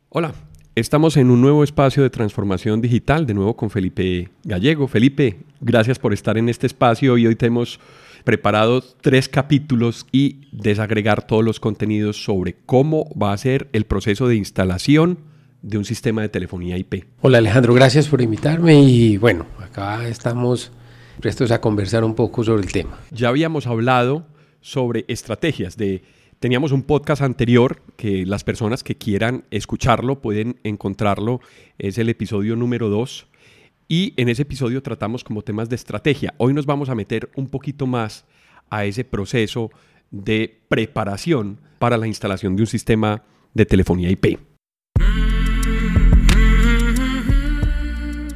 Hola, estamos en un nuevo espacio de transformación digital, de nuevo con Felipe Gallego. Felipe, gracias por estar en este espacio y hoy te hemos preparado 3 capítulos y desagregar todos los contenidos sobre cómo va a ser el proceso de instalación de un sistema de telefonía IP. Hola Alejandro, gracias por invitarme y bueno, acá estamos prestos a conversar un poco sobre el tema. Ya habíamos hablado sobre estrategias Teníamos un podcast anterior que las personas que quieran escucharlo pueden encontrarlo, es el episodio número 2 y en ese episodio tratamos como temas de estrategia. Hoy nos vamos a meter un poquito más a ese proceso de preparación para la instalación de un sistema de telefonía IP.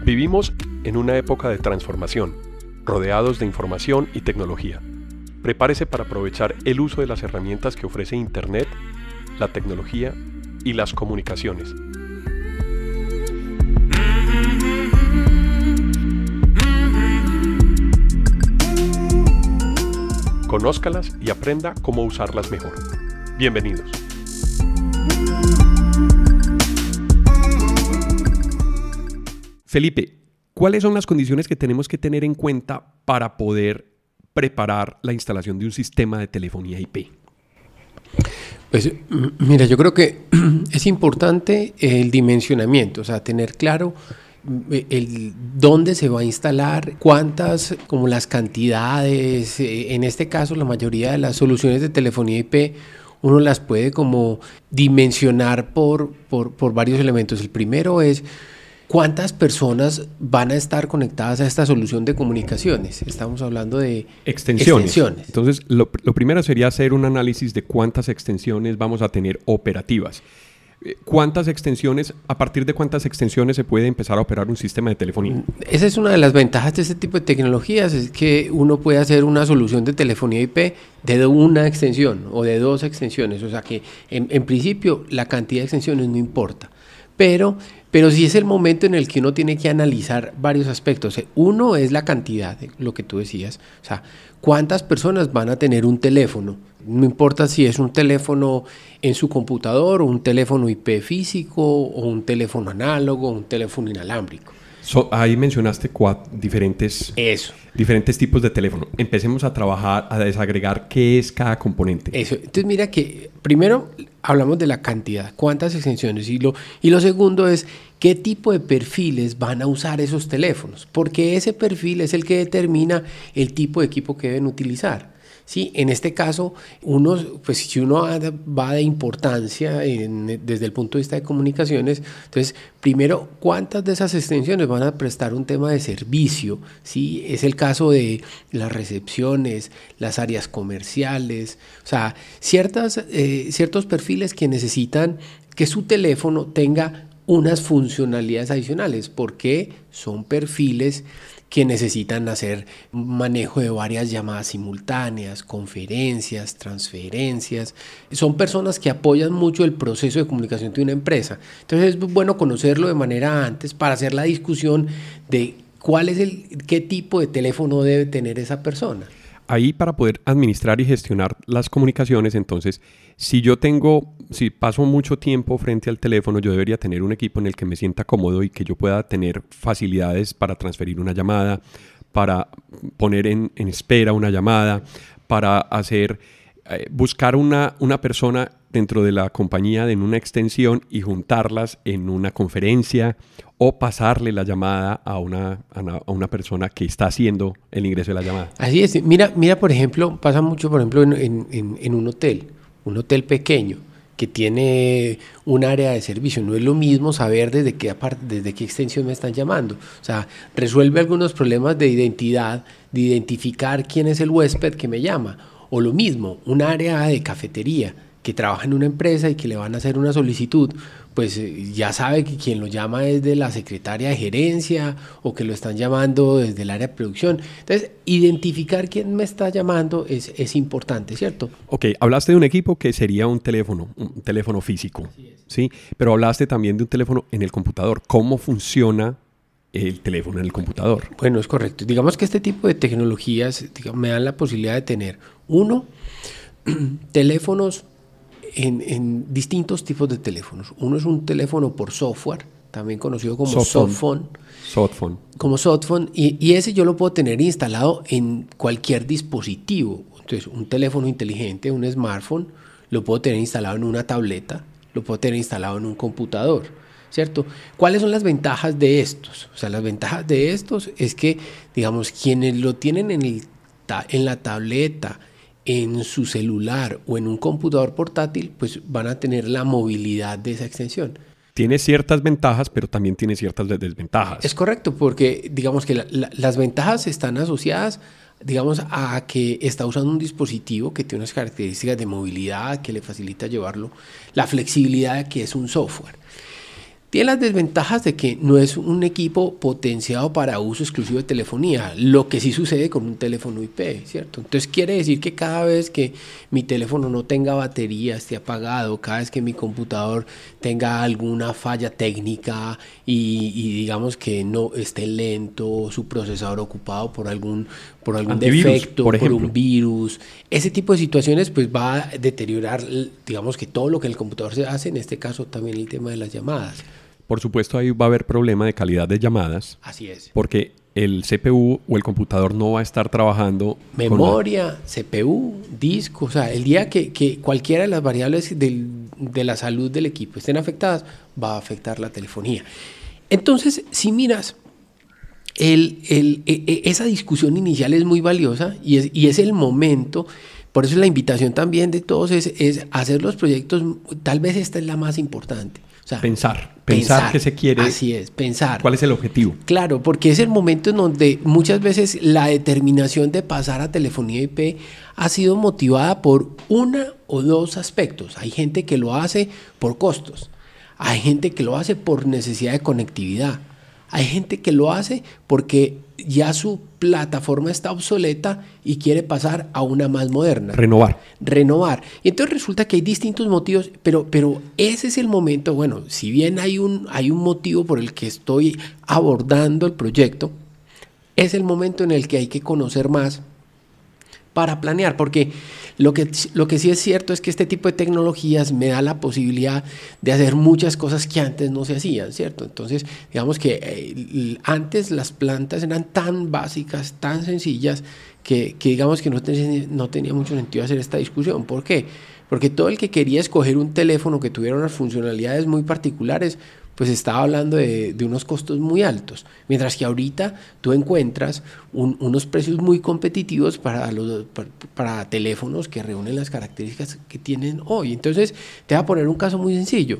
Vivimos en una época de transformación, rodeados de información y tecnología. Prepárese para aprovechar el uso de las herramientas que ofrece Internet, la tecnología y las comunicaciones. Conózcalas y aprenda cómo usarlas mejor. Bienvenidos. Felipe, ¿cuáles son las condiciones que tenemos que tener en cuenta para poder preparar la instalación de un sistema de telefonía IP? Pues mira, yo creo que es importante el dimensionamiento, o sea, tener claro el dónde se va a instalar, cuántas, como las cantidades, en este caso la mayoría de las soluciones de telefonía IP uno las puede como dimensionar por varios elementos. El primero es ¿cuántas personas van a estar conectadas a esta solución de comunicaciones? Estamos hablando de extensiones. Entonces, lo primero sería hacer un análisis de cuántas extensiones vamos a tener operativas. ¿Cuántas extensiones, a partir de cuántas extensiones se puede empezar a operar un sistema de telefonía? Esa es una de las ventajas de este tipo de tecnologías, es que uno puede hacer una solución de telefonía IP de una extensión o de 2 extensiones. O sea que, en principio, la cantidad de extensiones no importa. Pero sí es el momento en el que uno tiene que analizar varios aspectos. Uno es la cantidad, lo que tú decías. O sea, ¿cuántas personas van a tener un teléfono? No importa si es un teléfono en su computador, o un teléfono IP físico, o un teléfono análogo, o un teléfono inalámbrico. Ahí mencionaste diferentes tipos de teléfono. Empecemos a trabajar, a desagregar qué es cada componente. Eso. Entonces mira que primero hablamos de la cantidad, cuántas extensiones, y lo segundo es qué tipo de perfiles van a usar esos teléfonos, porque ese perfil es el que determina el tipo de equipo que deben utilizar. Sí, en este caso, si uno va de importancia desde el punto de vista de comunicaciones, entonces, primero, ¿cuántas de esas extensiones van a prestar un tema de servicio? Sí, es el caso de las recepciones, las áreas comerciales, o sea, ciertos perfiles que necesitan que su teléfono tenga unas funcionalidades adicionales, porque son perfiles que necesitan hacer manejo de varias llamadas simultáneas, conferencias, transferencias. Son personas que apoyan mucho el proceso de comunicación de una empresa. Entonces es bueno conocerlo de manera antes para hacer la discusión de qué tipo de teléfono debe tener esa persona. Ahí, para poder administrar y gestionar las comunicaciones, entonces, si paso mucho tiempo frente al teléfono, yo debería tener un equipo en el que me sienta cómodo y que yo pueda tener facilidades para transferir una llamada, para poner en espera una llamada, para buscar una persona dentro de la compañía en una extensión y juntarlas en una conferencia o pasarle la llamada a una persona que está haciendo el ingreso de la llamada. Así es. Mira, por ejemplo, pasa mucho, por ejemplo, en un hotel pequeño que tiene un área de servicio. No es lo mismo saber desde qué extensión me están llamando. O sea, resuelve algunos problemas de identidad, de identificar quién es el huésped que me llama. O lo mismo, un área de cafetería que trabaja en una empresa y que le van a hacer una solicitud, pues ya sabe que quien lo llama es de la secretaria de gerencia o que lo están llamando desde el área de producción. Entonces, identificar quién me está llamando es importante, ¿cierto? Ok, hablaste de un equipo que sería un teléfono físico, ¿sí? Pero hablaste también de un teléfono en el computador. ¿Cómo funciona el teléfono en el computador? Bueno, es correcto. Digamos que este tipo de tecnologías me dan la posibilidad de tener, teléfonos en distintos tipos de teléfonos. Uno es un teléfono por software, también conocido como softphone. Como softphone, y ese yo lo puedo tener instalado en cualquier dispositivo. Entonces, un teléfono inteligente, un smartphone, lo puedo tener instalado en una tableta, lo puedo tener instalado en un computador, ¿cierto? ¿Cuáles son las ventajas de estos? O sea, las ventajas de estos es que, digamos, quienes lo tienen en la tableta, en su celular o en un computador portátil, pues van a tener la movilidad de esa extensión. Tiene ciertas ventajas, pero también tiene ciertas desventajas. Es correcto, porque digamos que las ventajas están asociadas, digamos, a que está usando un dispositivo que tiene unas características de movilidad, que le facilita llevarlo, la flexibilidad que es un software. Tiene las desventajas de que no es un equipo potenciado para uso exclusivo de telefonía, lo que sí sucede con un teléfono IP, ¿cierto? Entonces quiere decir que cada vez que mi teléfono no tenga batería, esté apagado, cada vez que mi computador tenga alguna falla técnica y digamos que no esté lento, su procesador ocupado por algún defecto, por un virus, ese tipo de situaciones pues va a deteriorar, digamos que todo lo que el computador se hace, en este caso también el tema de las llamadas. Por supuesto, ahí va a haber problema de calidad de llamadas. Así es. Porque el CPU o el computador no va a estar trabajando. Memoria, CPU, disco. O sea, el día que cualquiera de las variables de la salud del equipo estén afectadas, va a afectar la telefonía. Entonces, si miras, esa discusión inicial es muy valiosa y es el momento. Por eso la invitación también de todos es hacer los proyectos. Tal vez esta es la más importante. O sea, pensar qué se quiere. Así es, pensar. ¿Cuál es el objetivo? Claro, porque es el momento en donde muchas veces la determinación de pasar a telefonía IP ha sido motivada por una o dos aspectos. Hay gente que lo hace por costos, hay gente que lo hace por necesidad de conectividad, hay gente que lo hace porque ya su plataforma está obsoleta y quiere pasar a una más moderna. Renovar. Y entonces resulta que hay distintos motivos, pero ese es el momento. Bueno, si bien hay un motivo por el que estoy abordando el proyecto, es el momento en el que hay que conocer más para planear, porque lo que sí es cierto es que este tipo de tecnologías me da la posibilidad de hacer muchas cosas que antes no se hacían, ¿cierto? Entonces, digamos que antes las plantas eran tan básicas, tan sencillas, que digamos que no tenía mucho sentido hacer esta discusión. ¿Por qué? Porque todo el que quería escoger un teléfono que tuviera unas funcionalidades muy particulares, pues estaba hablando de unos costos muy altos, mientras que ahorita tú encuentras unos precios muy competitivos para teléfonos que reúnen las características que tienen hoy. Entonces, te voy a poner un caso muy sencillo.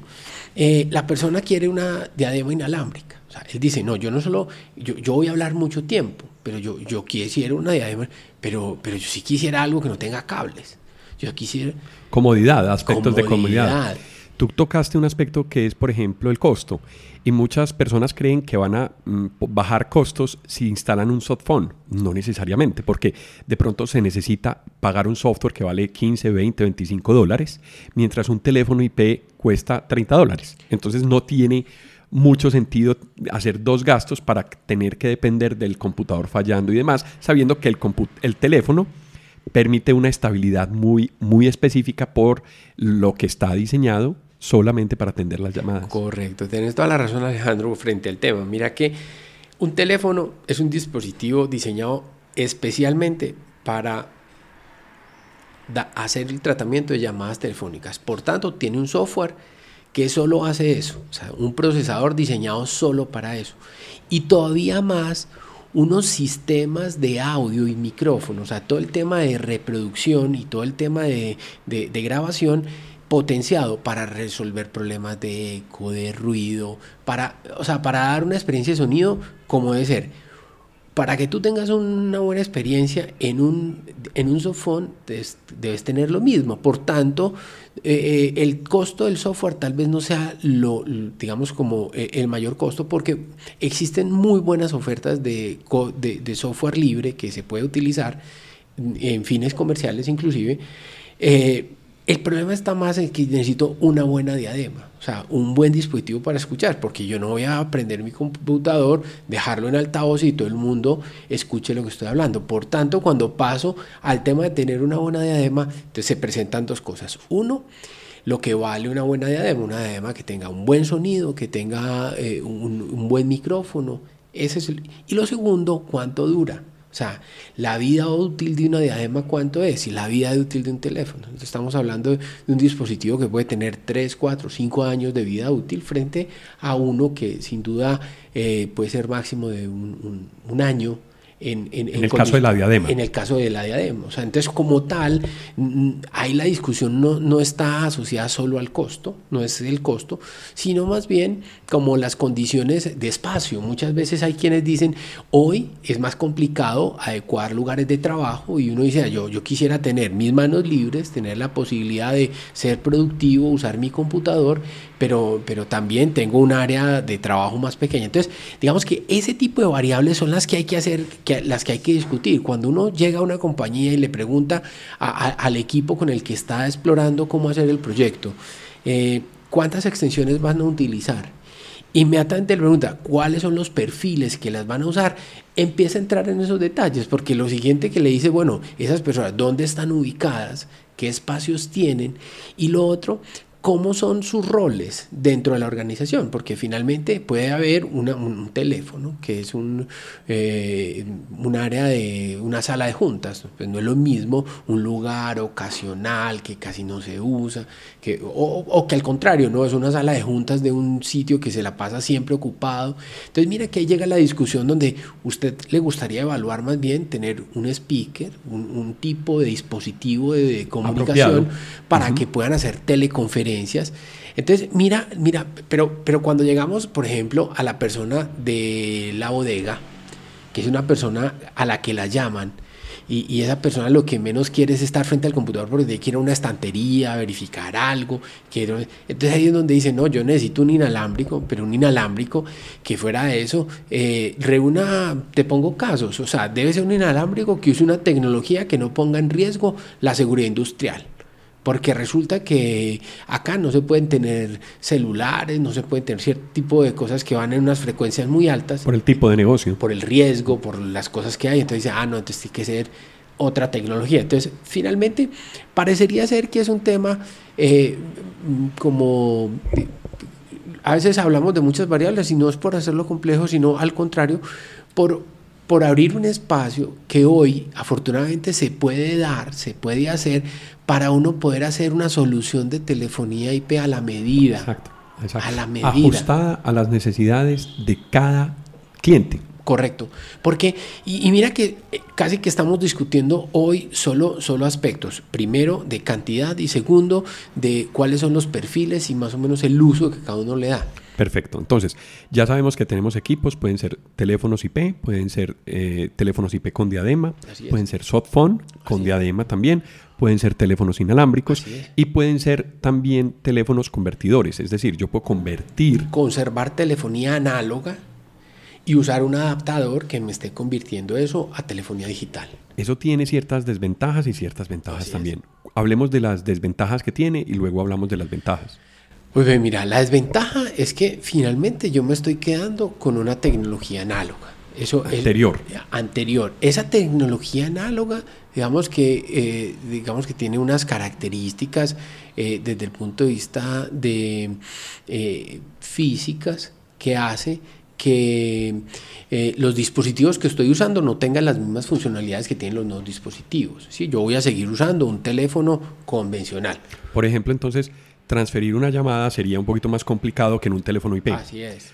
La persona quiere una diadema inalámbrica. O sea, él dice, no, yo voy a hablar mucho tiempo, pero yo quisiera una diadema, pero yo sí quisiera algo que no tenga cables. Yo quisiera... Aspectos de comodidad. Tú tocaste un aspecto que es, por ejemplo, el costo. Y muchas personas creen que van a bajar costos si instalan un softphone. No necesariamente, porque de pronto se necesita pagar un software que vale 15, 20, 25 dólares, mientras un teléfono IP cuesta 30 dólares. Entonces no tiene mucho sentido hacer dos gastos para tener que depender del computador fallando y demás, sabiendo que el teléfono permite una estabilidad muy, muy específica por lo que está diseñado solamente para atender las llamadas. Correcto, tienes toda la razón, Alejandro, frente al tema. Mira que un teléfono es un dispositivo diseñado especialmente para hacer el tratamiento de llamadas telefónicas. Por tanto, tiene un software que solo hace eso, o sea, un procesador diseñado solo para eso. Y todavía más, unos sistemas de audio y micrófonos, o sea, todo el tema de reproducción y todo el tema de grabación potenciado para resolver problemas de eco, de ruido, para dar una experiencia de sonido como debe ser. Para que tú tengas una buena experiencia en un softphone, debes tener lo mismo. Por tanto, el costo del software tal vez no sea digamos como el mayor costo, porque existen muy buenas ofertas de software libre que se puede utilizar en fines comerciales inclusive. El problema está más en que necesito una buena diadema, o sea, un buen dispositivo para escuchar, porque yo no voy a prender mi computador, dejarlo en altavoz y todo el mundo escuche lo que estoy hablando. Por tanto, cuando paso al tema de tener una buena diadema, entonces se presentan dos cosas. Uno, lo que vale una diadema que tenga un buen sonido, que tenga un buen micrófono. Y lo segundo, ¿cuánto dura? O sea, la vida útil de una diadema, ¿cuánto es? Y la vida útil de un teléfono. Entonces, estamos hablando de un dispositivo que puede tener 3, 4, 5 años de vida útil frente a uno que sin duda puede ser máximo de un año. En el caso de la diadema. En el caso de la diadema. O sea, entonces, como tal, ahí la discusión no está asociada solo al costo, no es el costo, sino más bien como las condiciones de espacio. Muchas veces hay quienes dicen, hoy es más complicado adecuar lugares de trabajo, y uno dice, yo quisiera tener mis manos libres, tener la posibilidad de ser productivo, usar mi computador, pero también tengo un área de trabajo más pequeña. Entonces, digamos que ese tipo de variables son las que hay que hacer, las que hay que discutir. Cuando uno llega a una compañía y le pregunta al equipo con el que está explorando cómo hacer el proyecto, ¿cuántas extensiones van a utilizar? Inmediatamente le pregunta cuáles son los perfiles que las van a usar, empieza a entrar en esos detalles, porque lo siguiente que le dice, bueno, esas personas, ¿dónde están ubicadas? ¿Qué espacios tienen? Y lo otro, ¿cómo son sus roles dentro de la organización? Porque finalmente puede haber un teléfono que es un área de una sala de juntas. Pues no es lo mismo un lugar ocasional que casi no se usa, o que al contrario, no es una sala de juntas de un sitio que se la pasa siempre ocupado. Entonces mira que ahí llega la discusión donde usted le gustaría evaluar más bien tener un speaker, un tipo de dispositivo de comunicación para que puedan hacer teleconferencias. Entonces, mira, pero cuando llegamos, por ejemplo, a la persona de la bodega, que es una persona a la que la llaman, y esa persona lo que menos quiere es estar frente al computador porque quiere una estantería, verificar algo. Entonces ahí es donde dice, no, yo necesito un inalámbrico, pero un inalámbrico que fuera de eso, te pongo casos, o sea, debe ser un inalámbrico que use una tecnología que no ponga en riesgo la seguridad industrial. Porque resulta que acá no se pueden tener celulares, no se pueden tener cierto tipo de cosas que van en unas frecuencias muy altas. Por el tipo de negocio. Por el riesgo, por las cosas que hay. Entonces dice, no, entonces tiene que ser otra tecnología. Entonces, finalmente, parecería ser que es un tema a veces hablamos de muchas variables y no es por hacerlo complejo, sino al contrario, por abrir un espacio que hoy afortunadamente se puede hacer para uno poder hacer una solución de telefonía IP a la medida. Exacto. A la medida. Ajustada a las necesidades de cada cliente. Correcto. Porque, y mira que casi que estamos discutiendo hoy solo aspectos. Primero, de cantidad, y segundo, de cuáles son los perfiles y más o menos el uso que cada uno le da. Perfecto. Entonces, ya sabemos que tenemos equipos, pueden ser teléfonos IP, pueden ser teléfonos IP con diadema, pueden ser softphone con diadema también, pueden ser teléfonos inalámbricos y pueden ser también teléfonos convertidores. Es decir, yo puedo conservar telefonía análoga y usar un adaptador que me esté convirtiendo eso a telefonía digital. Eso tiene ciertas desventajas y ciertas ventajas también. Hablemos de las desventajas que tiene y luego hablamos de las ventajas. Pues mira, la desventaja es que finalmente yo me estoy quedando con una tecnología análoga. Eso anterior. Esa tecnología análoga, digamos que tiene unas características desde el punto de vista de físicas que hace que los dispositivos que estoy usando no tengan las mismas funcionalidades que tienen los nuevos dispositivos. ¿Sí? Yo voy a seguir usando un teléfono convencional. Por ejemplo, entonces, transferir una llamada sería un poquito más complicado que en un teléfono IP. Así es.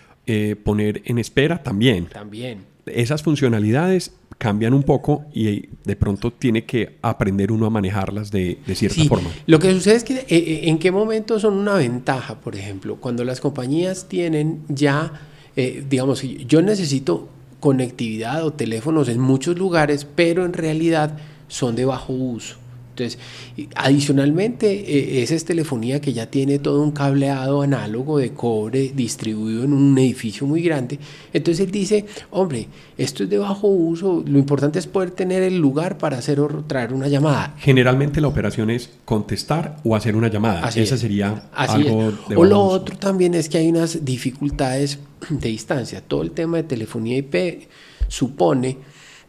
Poner en espera también. Esas funcionalidades cambian un poco y de pronto tiene que aprender uno a manejarlas de cierta forma. Lo que sucede es que en qué momento son una ventaja, por ejemplo, cuando las compañías tienen ya, digamos, yo necesito conectividad o teléfonos en muchos lugares, pero en realidad son de bajo uso. Entonces, adicionalmente, esa es telefonía que ya tiene todo un cableado análogo de cobre distribuido en un edificio muy grande. Entonces él dice, hombre, esto es de bajo uso, lo importante es poder tener el lugar para hacer o traer una llamada. Generalmente la operación es contestar o hacer una llamada. Esa sería algo de o lo otro también es que hay unas dificultades de distancia. Todo el tema de telefonía IP supone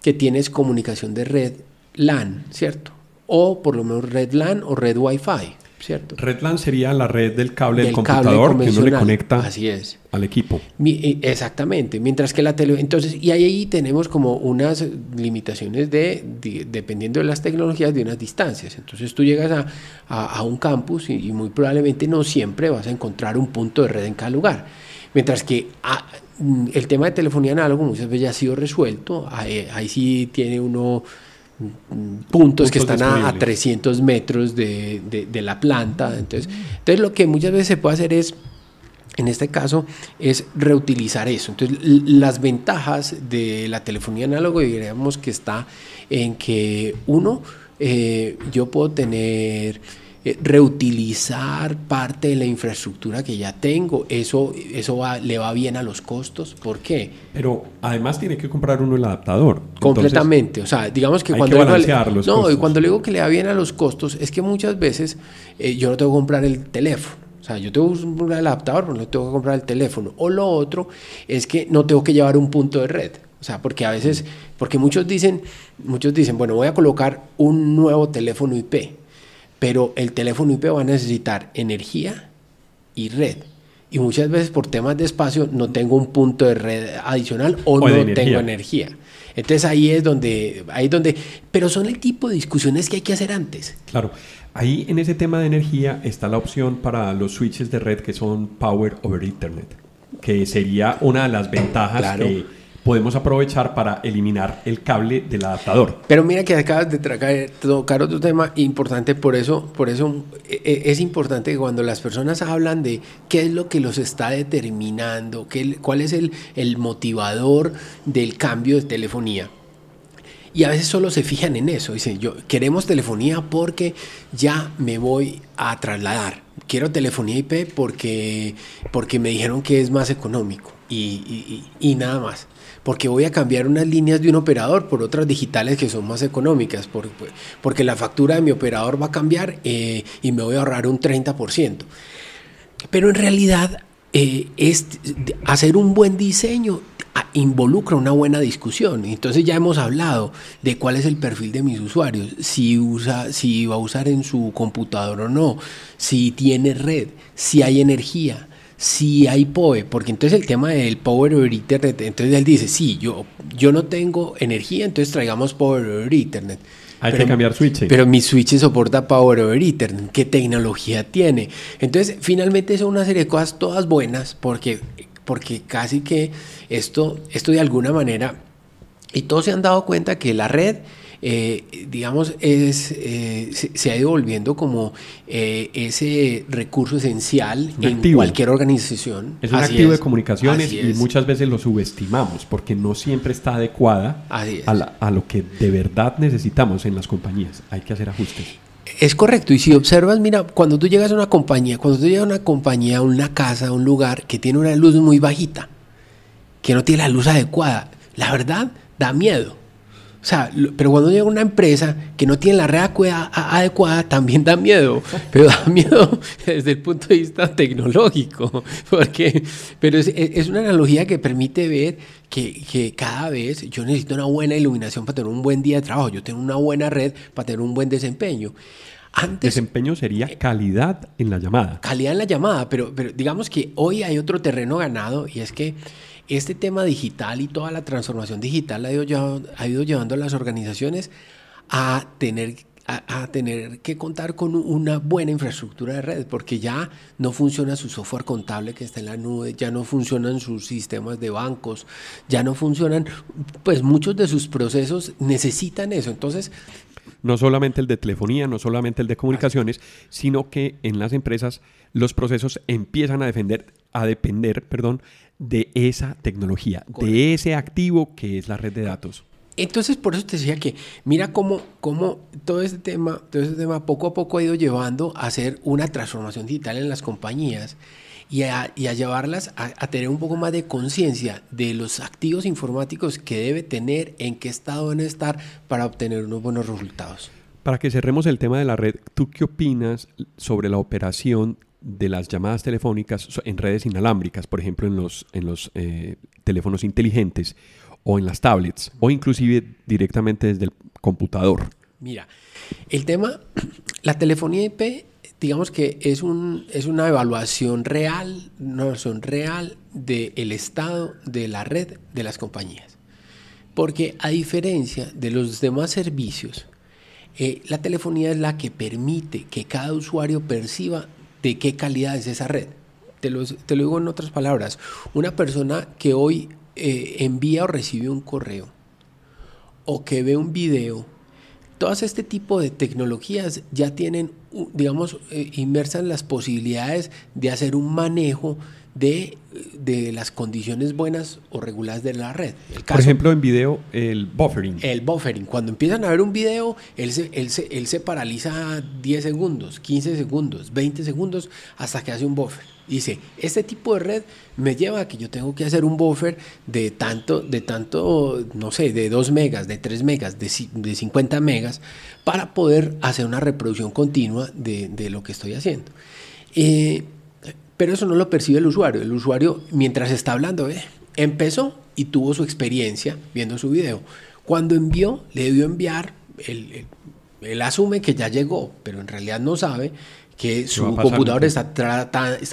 que tienes comunicación de red LAN, ¿cierto? O por lo menos red LAN o red Wi-Fi. ¿cierto? Red LAN sería la red del cable del cable computador que uno le conecta así es. al equipo. Exactamente. Mientras que entonces, y ahí tenemos como unas limitaciones dependiendo de las tecnologías, de unas distancias. Entonces tú llegas a un campus y muy probablemente no siempre vas a encontrar un punto de red en cada lugar. Mientras que el tema de telefonía análoga muchas veces ya ha sido resuelto. Ahí sí tiene uno puntos que están a 300 metros de la planta. Entonces lo que muchas veces se puede hacer es, en este caso, es reutilizar eso. Entonces las ventajas de la telefonía análoga, diríamos que está en que yo puedo reutilizar parte de la infraestructura que ya tengo. Eso le va bien a los costos. ¿Por qué? Pero además tiene que comprar uno el adaptador. Completamente. Entonces, o sea, digamos que cuando cuando le digo que le va bien a los costos, es que muchas veces yo no tengo que comprar el teléfono. O sea, yo tengo que comprar el adaptador, pero no tengo que comprar el teléfono. O lo otro es que no tengo que llevar un punto de red. O sea, porque a veces, porque muchos dicen, bueno, voy a colocar un nuevo teléfono IP. Pero el teléfono IP va a necesitar energía y red. Y muchas veces por temas de espacio no tengo un punto de red adicional o no tengo energía. Entonces ahí es donde... Pero son el tipo de discusiones que hay que hacer antes. Claro. Ahí en ese tema de energía está la opción para los switches de red que son Power over Ethernet, que sería una de las ventajas que podemos aprovechar para eliminar el cable del adaptador. Pero mira que acabas de tocar otro tema importante, por eso es importante que cuando las personas hablan de qué es lo que los está determinando, cuál es el motivador del cambio de telefonía. Y a veces solo se fijan en eso, dicen, queremos telefonía porque ya me voy a trasladar. Quiero telefonía IP porque me dijeron que es más económico y nada más. Porque voy a cambiar unas líneas de un operador por otras digitales que son más económicas, porque la factura de mi operador va a cambiar y me voy a ahorrar un 30%. Pero en realidad hacer un buen diseño involucra una buena discusión. Entonces ya hemos hablado de cuál es el perfil de mis usuarios, si va a usar en su computador o no, si tiene red, si hay energía, si hay PoE, porque entonces el tema del Power over Ethernet, entonces él dice, sí, yo no tengo energía, entonces traigamos Power over Ethernet. Hay que cambiar switches. Pero mi switch soporta Power over Ethernet. ¿Qué tecnología tiene? Entonces, finalmente son una serie de cosas todas buenas, porque casi que esto de alguna manera, y todos se han dado cuenta que la red, digamos, se ha ido volviendo como ese recurso esencial en cualquier organización. Es un activo de comunicaciones y muchas veces lo subestimamos porque no siempre está adecuada a lo que de verdad necesitamos en las compañías. Hay que hacer ajustes. Es correcto, y si observas, mira, cuando tú llegas a una compañía, a una casa, a un lugar que tiene una luz muy bajita, que no tiene la luz adecuada, la verdad da miedo. O sea, pero cuando llega una empresa que no tiene la red adecuada, también da miedo, pero da miedo desde el punto de vista tecnológico, pero es una analogía que permite ver que cada vez yo necesito una buena iluminación para tener un buen día de trabajo, yo tengo una buena red para tener un buen desempeño. Desempeño sería calidad en la llamada. Calidad en la llamada, pero digamos que hoy hay otro terreno ganado y es que este tema digital y toda la transformación digital ha ido llevando a las organizaciones a tener que contar con una buena infraestructura de red, porque ya no funciona su software contable que está en la nube, ya no funcionan sus sistemas de bancos, ya no funcionan, pues muchos de sus procesos necesitan eso. Entonces, no solamente el de telefonía, no solamente el de comunicaciones, sino que en las empresas los procesos empiezan a depender de esa tecnología, de ese activo que es la red de datos. Entonces, por eso te decía que mira cómo todo este tema poco a poco ha ido llevando a hacer una transformación digital en las compañías y a llevarlas a tener un poco más de conciencia de los activos informáticos que debe tener, en qué estado deben estar para obtener unos buenos resultados. Para que cerremos el tema de la red, ¿tú qué opinas sobre la operación de las llamadas telefónicas en redes inalámbricas, por ejemplo en los teléfonos inteligentes o en las tablets o inclusive directamente desde el computador? Mira, la telefonía IP digamos que es una evaluación real, del estado de la red de las compañías. Porque a diferencia de los demás servicios, la telefonía es la que permite que cada usuario perciba de qué calidad es esa red. Te lo digo en otras palabras. Una persona que hoy envía o recibe un correo o que ve un video, todas este tipo de tecnologías ya tienen, digamos, inmersas las posibilidades de hacer un manejo de las condiciones buenas o reguladas de la red. Por ejemplo, en video, el buffering. El buffering. Cuando empiezan a ver un video, él se paraliza 10 segundos, 15 segundos, 20 segundos, hasta que hace un buffer. Dice, este tipo de red me lleva a que yo tengo que hacer un buffer de tanto, no sé, de 2 megas, de 3 megas, de 50 megas, para poder hacer una reproducción continua de lo que estoy haciendo. Pero eso no lo percibe el usuario. El usuario, mientras está hablando, empezó y tuvo su experiencia viendo su video. Cuando envió, le debió enviar, él asume que ya llegó, pero en realidad no sabe que su computador está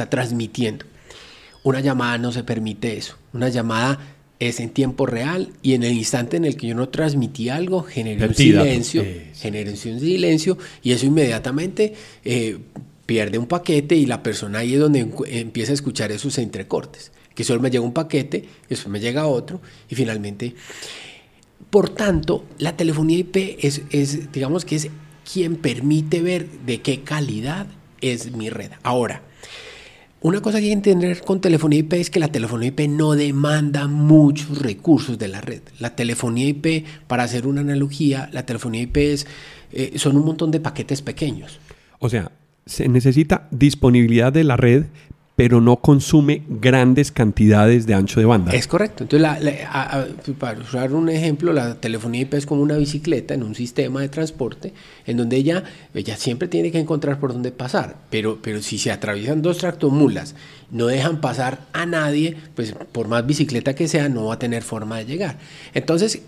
transmitiendo. Una llamada no se permite eso. Una llamada es en tiempo real y en el instante en el que yo no transmití algo, generé un silencio, y eso inmediatamente pierde un paquete y la persona ahí es donde empieza a escuchar esos entrecortes. Que solo me llega un paquete, después me llega otro y finalmente... Por tanto, la telefonía IP digamos que es quien permite ver de qué calidad es mi red. Ahora, una cosa que hay que entender con telefonía IP es que la telefonía IP no demanda muchos recursos de la red. La telefonía IP, para hacer una analogía, la telefonía IP son un montón de paquetes pequeños. O sea, se necesita disponibilidad de la red, pero no consume grandes cantidades de ancho de banda. Es correcto. Entonces, para usar un ejemplo, la telefonía IP es como una bicicleta en un sistema de transporte en donde ella siempre tiene que encontrar por dónde pasar. Pero si se atraviesan 2 tractomulas, no dejan pasar a nadie, pues por más bicicleta que sea, no va a tener forma de llegar. Entonces,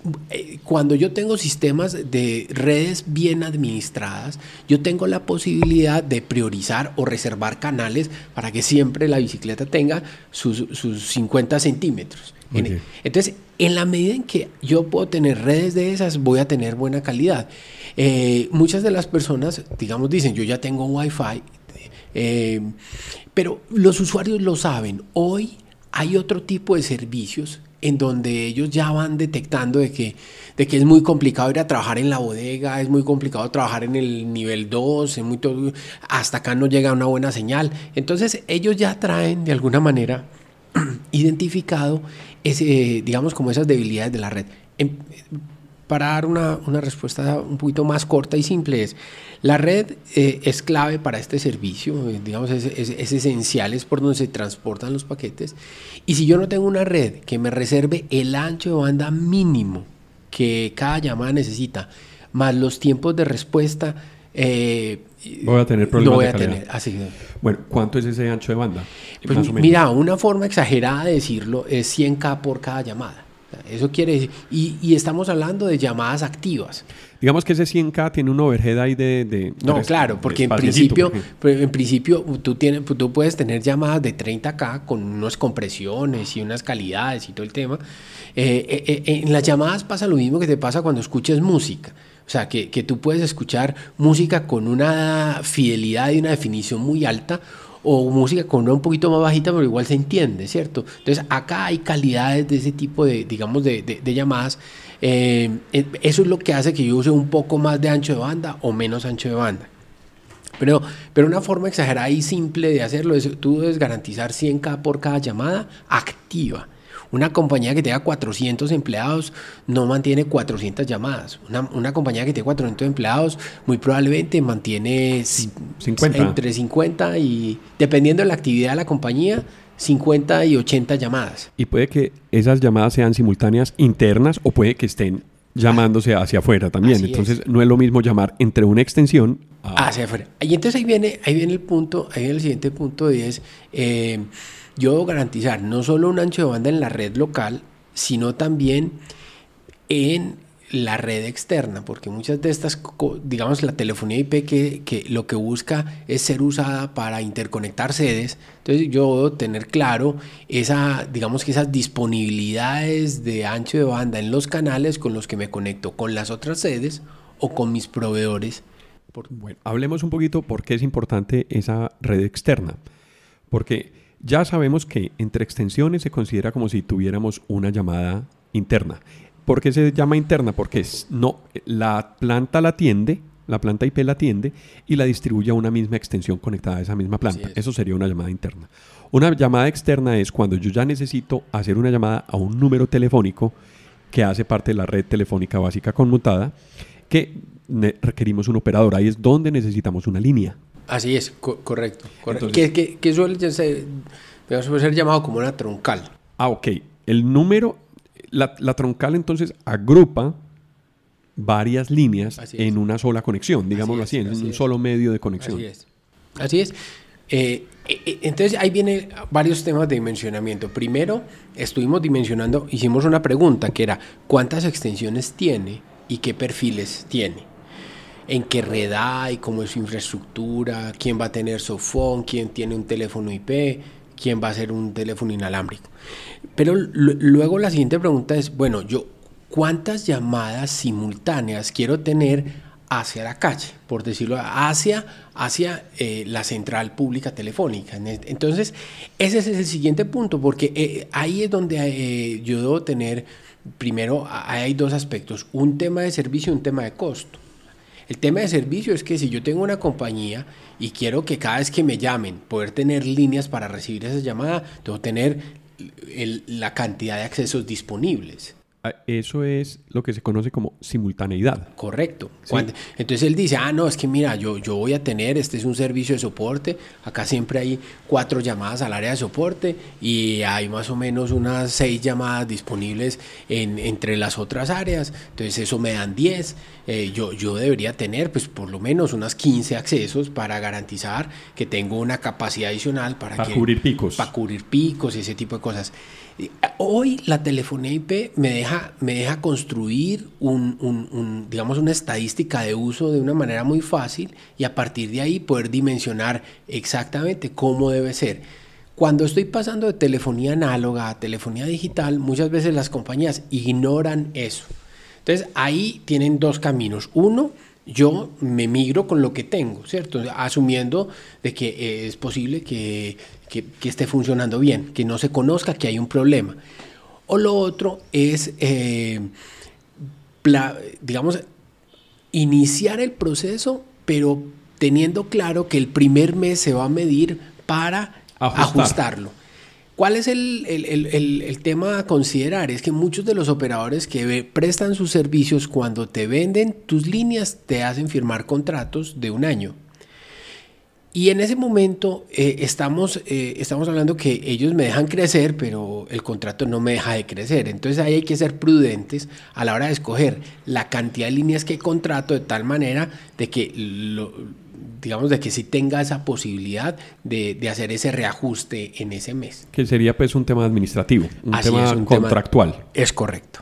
cuando yo tengo sistemas de redes bien administradas, yo tengo la posibilidad de priorizar o reservar canales para que siempre la bicicleta tenga sus 50 centímetros. Okay. Entonces, en la medida en que yo puedo tener redes de esas, voy a tener buena calidad. Muchas de las personas, digamos, dicen, yo ya tengo Wi-Fi, pero los usuarios lo saben. Hoy hay otro tipo de servicios en donde ellos ya van detectando de que es muy complicado ir a trabajar en la bodega, es muy complicado trabajar en el nivel 2, hasta acá no llega una buena señal. Entonces ellos ya traen de alguna manera identificado digamos como esas debilidades de la red. Para dar una respuesta un poquito más corta y simple la red es clave para este servicio, digamos es esencial, es por donde se transportan los paquetes, y si yo no tengo una red que me reserve el ancho de banda mínimo que cada llamada necesita, más los tiempos de respuesta, voy a tener problemas de calidad. Así. Bueno, ¿cuánto es ese ancho de banda? Pues más o menos. Mira, una forma exagerada de decirlo es 100K por cada llamada. Eso quiere decir, y estamos hablando de llamadas activas. Digamos que ese 100K tiene un overhead ahí No, claro, porque en principio tú puedes tener llamadas de 30K con unas compresiones y unas calidades y todo el tema. En las llamadas pasa lo mismo que te pasa cuando escuches música. O sea, que tú puedes escuchar música con una fidelidad y una definición muy alta, o música con una un poquito más bajita, pero igual se entiende, ¿cierto? Entonces, acá hay calidades de ese tipo de llamadas. Eso es lo que hace que yo use un poco más de ancho de banda o menos ancho de banda. Pero una forma exagerada y simple de hacerlo es, tú debes garantizar 100K por cada llamada activa. Una compañía que tenga 400 empleados no mantiene 400 llamadas. Una compañía que tenga 400 empleados muy probablemente mantiene 50. Entre 50 y, dependiendo de la actividad de la compañía, 50 y 80 llamadas. Y puede que esas llamadas sean simultáneas internas o puede que estén llamándose hacia afuera también. Entonces no es lo mismo llamar entre una extensión hacia afuera. Y entonces ahí viene el punto, ahí viene el siguiente punto, y es yo debo garantizar no solo un ancho de banda en la red local, sino también en la red externa, porque muchas de estas, digamos, la telefonía IP que lo que busca es ser usada para interconectar sedes. Entonces yo debo tener claro digamos que esas disponibilidades de ancho de banda en los canales con los que me conecto con las otras sedes o con mis proveedores. Bueno, hablemos un poquito por qué es importante esa red externa, porque ya sabemos que entre extensiones se considera como si tuviéramos una llamada interna. ¿Por qué se llama interna? Porque la planta IP la atiende y la distribuye a una misma extensión conectada a esa misma planta. Eso sería una llamada interna. Una llamada externa es cuando yo ya necesito hacer una llamada a un número telefónico que hace parte de la red telefónica básica conmutada, que requerimos un operador. Ahí es donde necesitamos una línea. Así es, correcto. Entonces, que suele ser llamado como una troncal. Ok. El número... La troncal entonces agrupa varias líneas en una sola conexión, digámoslo así, en un solo medio de conexión. Así es. Entonces ahí vienen varios temas de dimensionamiento. Primero, hicimos una pregunta que era ¿cuántas extensiones tiene y qué perfiles tiene? ¿En qué red hay? ¿Cómo es su infraestructura? ¿Quién va a tener softphone? ¿Quién tiene un teléfono IP? ¿Quién va a hacer un teléfono inalámbrico? Pero luego la siguiente pregunta es, bueno, ¿cuántas llamadas simultáneas quiero tener hacia la calle? Por decirlo, hacia la central pública telefónica. Entonces, ese es el siguiente punto, porque ahí es donde yo debo tener, primero, hay dos aspectos, un tema de servicio y un tema de costo. El tema de servicio es que si yo tengo una compañía y quiero que cada vez que me llamen poder tener líneas para recibir esa llamada, debo tener la cantidad de accesos disponibles. Eso es lo que se conoce como simultaneidad. Correcto. Sí. Entonces él dice, no, es que mira, yo voy a tener, este es un servicio de soporte, acá siempre hay 4 llamadas al área de soporte y hay más o menos unas 6 llamadas disponibles entre las otras áreas, entonces eso me dan 10. Yo debería tener pues por lo menos unas 15 accesos para garantizar que tengo una capacidad adicional para cubrir picos. Para cubrir picos y ese tipo de cosas. Hoy la telefonía IP me deja construir digamos una estadística de uso de una manera muy fácil y a partir de ahí poder dimensionar exactamente cómo debe ser. Cuando estoy pasando de telefonía análoga a telefonía digital, muchas veces las compañías ignoran eso. Entonces ahí tienen 2 caminos. Uno, yo me migro con lo que tengo, ¿cierto? Asumiendo de que es posible que esté funcionando bien, que no se conozca que hay un problema. O lo otro es, digamos, iniciar el proceso, pero teniendo claro que el primer mes se va a medir para ajustarlo. ¿Cuál es el tema a considerar? Es que muchos de los operadores que prestan sus servicios, cuando te venden tus líneas, te hacen firmar contratos de 1 año. Y en ese momento estamos hablando que ellos me dejan crecer, pero el contrato no me deja de crecer. Entonces ahí hay que ser prudentes a la hora de escoger la cantidad de líneas que contrato de tal manera de que digamos de que sí tenga esa posibilidad de hacer ese reajuste en ese mes. Que sería pues un tema administrativo, un tema contractual. Es correcto.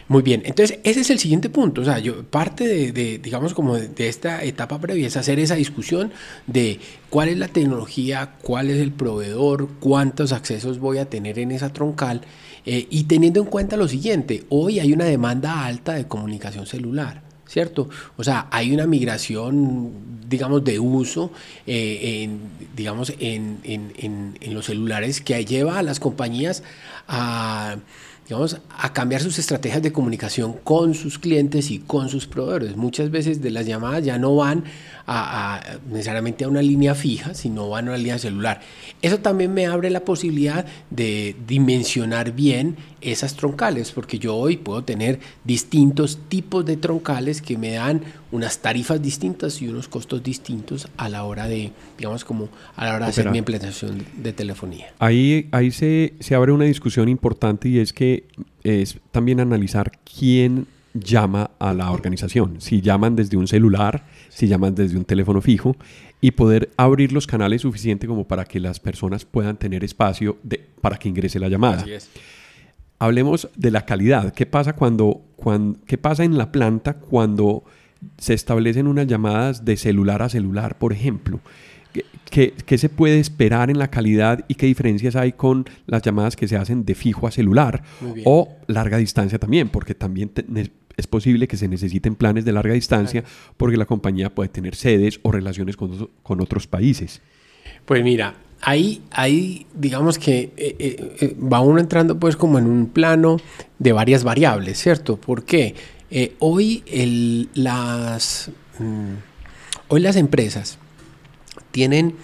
Muy bien, entonces ese es el siguiente punto. O sea, parte digamos como de esta etapa previa es hacer esa discusión de cuál es la tecnología, cuál es el proveedor, cuántos accesos voy a tener en esa troncal y teniendo en cuenta lo siguiente, hoy hay una demanda alta de comunicación celular, ¿cierto? O sea, hay una migración, digamos, de uso en los celulares que lleva a las compañías a cambiar sus estrategias de comunicación con sus clientes y con sus proveedores. Muchas veces de las llamadas ya no van necesariamente a una línea fija, sino van a una línea celular. Eso también me abre la posibilidad de dimensionar bien esas troncales, porque yo hoy puedo tener distintos tipos de troncales que me dan unas tarifas distintas y unos costos distintos a la hora de, digamos, como a la hora de hacer mi implementación de telefonía. Ahí se abre una discusión importante y es que es también analizar quién llama a la organización, si llaman desde un celular, si llaman desde un teléfono fijo y poder abrir los canales suficiente como para que las personas puedan tener espacio para que ingrese la llamada. Así es. hablemos de la calidad. ¿Qué pasa qué pasa en la planta cuando se establecen unas llamadas de celular a celular, por ejemplo? ¿Qué se puede esperar en la calidad y qué diferencias hay con las llamadas que se hacen de fijo a celular o larga distancia también? Porque también es posible que se necesiten planes de larga distancia porque la compañía puede tener sedes o relaciones con otros países. Pues mira, ahí digamos que va uno entrando pues como en un plano de varias variables, ¿cierto? Porque hoy las empresas tienen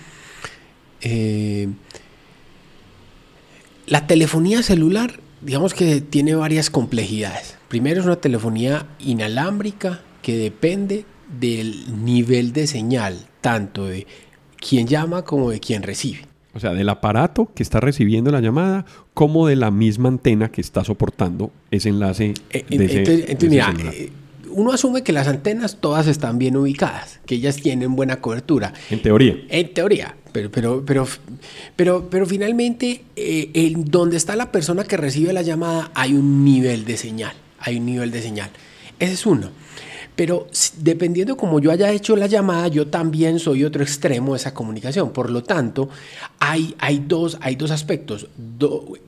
la telefonía celular, digamos que tiene varias complejidades. Primero es una telefonía inalámbrica que depende del nivel de señal, tanto de quien llama como de quien recibe. O sea, del aparato que está recibiendo la llamada como de la misma antena que está soportando ese enlace mira, uno asume que las antenas todas están bien ubicadas, que ellas tienen buena cobertura. En teoría. En teoría, pero finalmente donde está la persona que recibe la llamada hay un nivel de señal, Ese es uno. Pero dependiendo como yo haya hecho la llamada, yo también soy otro extremo de esa comunicación. Por lo tanto, hay dos aspectos.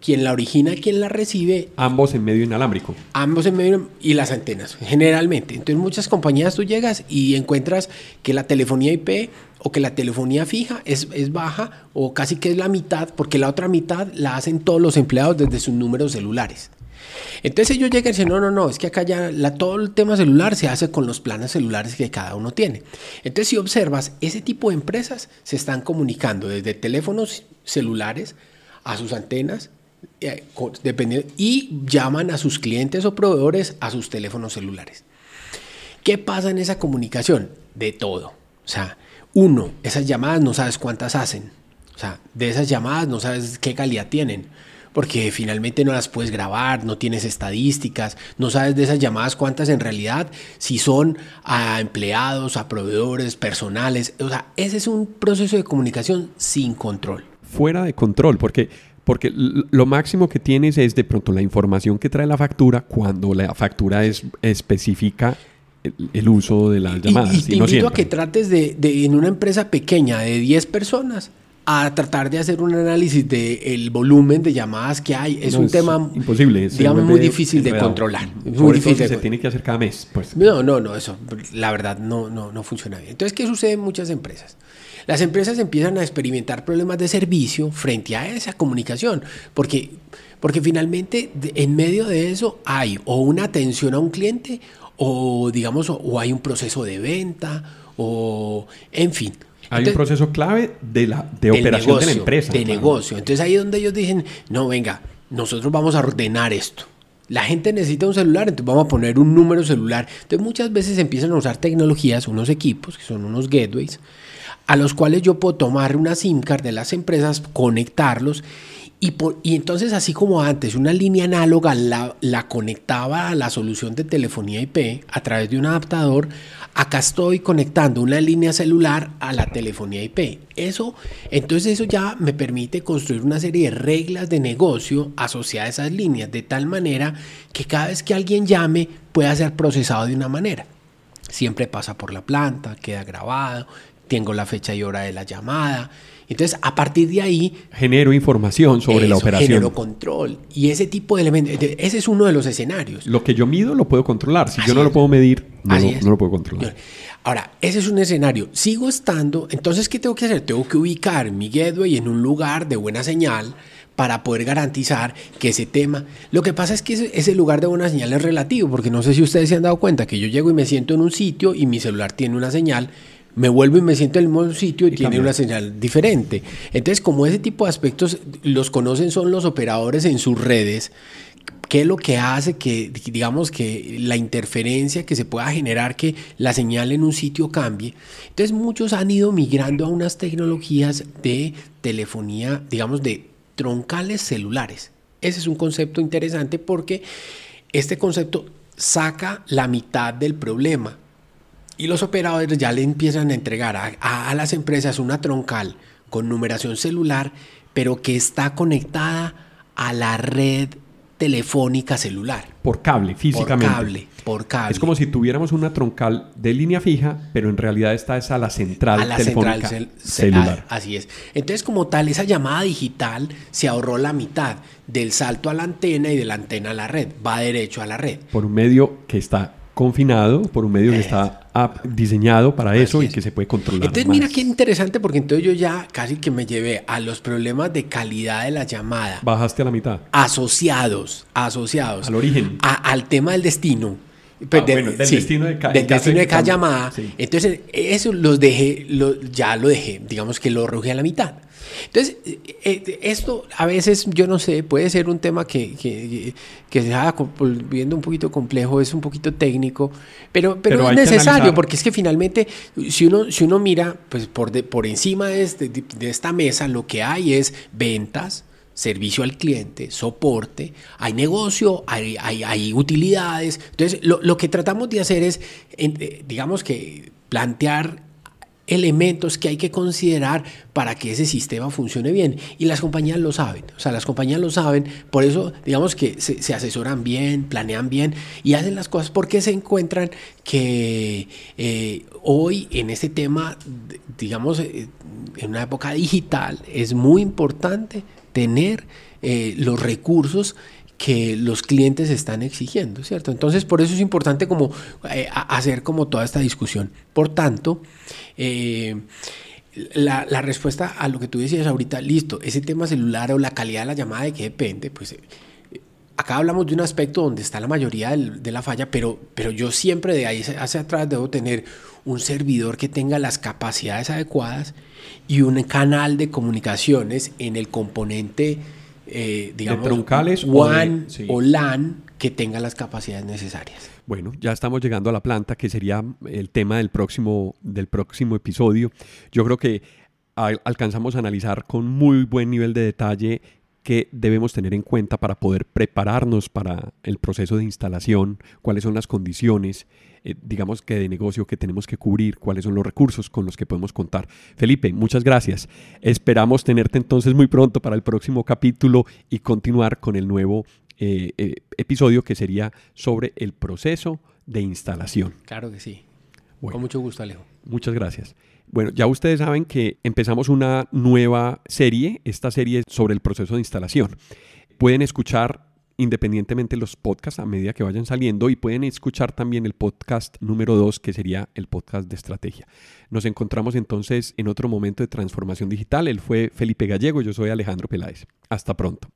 Quien la origina y quien la recibe. Ambos en medio inalámbrico. Ambos en medio y las antenas, generalmente. Entonces, muchas compañías tú llegas y encuentras que la telefonía IP o que la telefonía fija es baja o casi que es la mitad, porque la otra mitad la hacen todos los empleados desde sus números celulares. Entonces ellos llegan y dicen, no, es que acá ya todo el tema celular se hace con los planes celulares que cada uno tiene. Entonces si observas, ese tipo de empresas se están comunicando desde teléfonos celulares a sus antenas y llaman a sus clientes o proveedores a sus teléfonos celulares. ¿Qué pasa en esa comunicación? De todo. O sea, esas llamadas no sabes cuántas hacen. O sea, de esas llamadas no sabes qué calidad tienen. Porque finalmente no las puedes grabar, no tienes estadísticas, no sabes de esas llamadas cuántas en realidad, si son a empleados, a proveedores, personales. O sea, ese es un proceso de comunicación sin control. Fuera de control, porque lo máximo que tienes es de pronto la información que trae la factura cuando la factura especifica el uso de las llamadas. Y te invito a que trates en una empresa pequeña de 10 personas, a tratar de hacer un análisis del volumen de llamadas que hay. Es un tema imposible, digamos, muy difícil de controlar. Muy difícil. Se tiene que hacer cada mes. Pues. No, eso la verdad no funciona bien. Entonces, ¿qué sucede en muchas empresas? Las empresas empiezan a experimentar problemas de servicio frente a esa comunicación, porque finalmente en medio de eso hay o una atención a un cliente o digamos o hay un proceso de venta o en fin. Hay un proceso clave de operación de la empresa. De negocio. Entonces ahí es donde ellos dicen, no, venga, nosotros vamos a ordenar esto. La gente necesita un celular, entonces vamos a poner un número celular. Entonces muchas veces empiezan a usar tecnologías, unos equipos, que son unos gateways, a los cuales yo puedo tomar una SIM card de las empresas, conectarlos, y entonces así como antes una línea análoga la conectaba a la solución de telefonía IP a través de un adaptador, acá estoy conectando una línea celular a la telefonía IP. Entonces eso ya me permite construir una serie de reglas de negocio asociadas a esas líneas, de tal manera que cada vez que alguien llame pueda ser procesado de una manera. Siempre pasa por la planta, queda grabado, tengo la fecha y hora de la llamada. Entonces, a partir de ahí... genero información sobre la operación. Genero control. Y ese tipo de elementos, ese es uno de los escenarios. Lo que yo mido lo puedo controlar. Si yo no lo puedo medir, no lo puedo controlar. Ahora, ese es un escenario. Sigo estando, entonces, ¿qué tengo que hacer? Tengo que ubicar mi gateway en un lugar de buena señal para poder garantizar que ese tema... Lo que pasa es que ese lugar de buena señal es relativo, porque no sé si ustedes se han dado cuenta que yo llego y me siento en un sitio y mi celular tiene una señal, me vuelvo y me siento en el mismo sitio y tiene cambia. Una señal diferente. Entonces, como ese tipo de aspectos los conocen son los operadores en sus redes, ¿qué es lo que hace que, digamos, que la interferencia que se pueda generar, que la señal en un sitio cambie? Entonces, muchos han ido migrando a unas tecnologías de telefonía, digamos, de troncales celulares. Ese es un concepto interesante porque este concepto saca la mitad del problema. Y los operadores ya le empiezan a entregar a las empresas una troncal con numeración celular, pero que está conectada a la red telefónica celular. Por cable, físicamente. Por cable. Es como si tuviéramos una troncal de línea fija, pero en realidad esta es a la central telefónica celular. Así es. Entonces, como tal, esa llamada digital se ahorró la mitad del salto a la antena y de la antena a la red. Va derecho a la red. Por un medio que está confinado, por un medio que está diseñado para eso y que se puede controlar. Entonces, mira qué interesante, porque entonces yo ya casi que me llevé a los problemas de calidad de la llamada. Bajaste a la mitad. Asociados. Al origen. Al tema del destino. Del destino de cada llamada. Sí. Entonces, eso ya lo dejé, digamos que lo arrojé a la mitad. Entonces, esto a veces, yo no sé, puede ser un tema que se va volviendo un poquito complejo, es un poquito técnico, pero es necesario, porque es que finalmente, si uno mira, pues por encima de esta mesa, lo que hay es ventas, servicio al cliente, soporte, hay negocio, hay utilidades. Entonces, lo que tratamos de hacer es, digamos que plantear elementos que hay que considerar para que ese sistema funcione bien. Y las compañías lo saben. O sea, las compañías lo saben. Por eso, digamos que se asesoran bien, planean bien y hacen las cosas porque se encuentran que hoy en este tema, digamos, en una época digital, es muy importante tener los recursos que los clientes están exigiendo, ¿cierto? Entonces, por eso es importante como hacer como toda esta discusión. Por tanto, la respuesta a lo que tú decías ahorita, listo, ese tema celular o la calidad de la llamada, ¿de qué depende? Pues acá hablamos de un aspecto donde está la mayoría de la falla, pero yo siempre de ahí hacia atrás debo tener un servidor que tenga las capacidades adecuadas y un canal de comunicaciones en el componente digamos, de troncales WAN o LAN que tenga las capacidades necesarias. Bueno, ya estamos llegando a la planta, que sería el tema del próximo episodio. Yo creo que alcanzamos a analizar con muy buen nivel de detalle qué debemos tener en cuenta para poder prepararnos para el proceso de instalación, cuáles son las condiciones, digamos que de negocio que tenemos que cubrir, cuáles son los recursos con los que podemos contar. Felipe, muchas gracias. Esperamos tenerte entonces muy pronto para el próximo capítulo y continuar con el nuevo episodio que sería sobre el proceso de instalación. Claro que sí. Bueno, con mucho gusto, Alejo. Muchas gracias. Bueno, ya ustedes saben que empezamos una nueva serie. Esta serie es sobre el proceso de instalación. Pueden escuchar independientemente los podcasts a medida que vayan saliendo y pueden escuchar también el podcast número 2, que sería el podcast de estrategia. Nos encontramos entonces en otro momento de transformación digital. Él fue Felipe Gallego, yo soy Alejandro Peláez. Hasta pronto.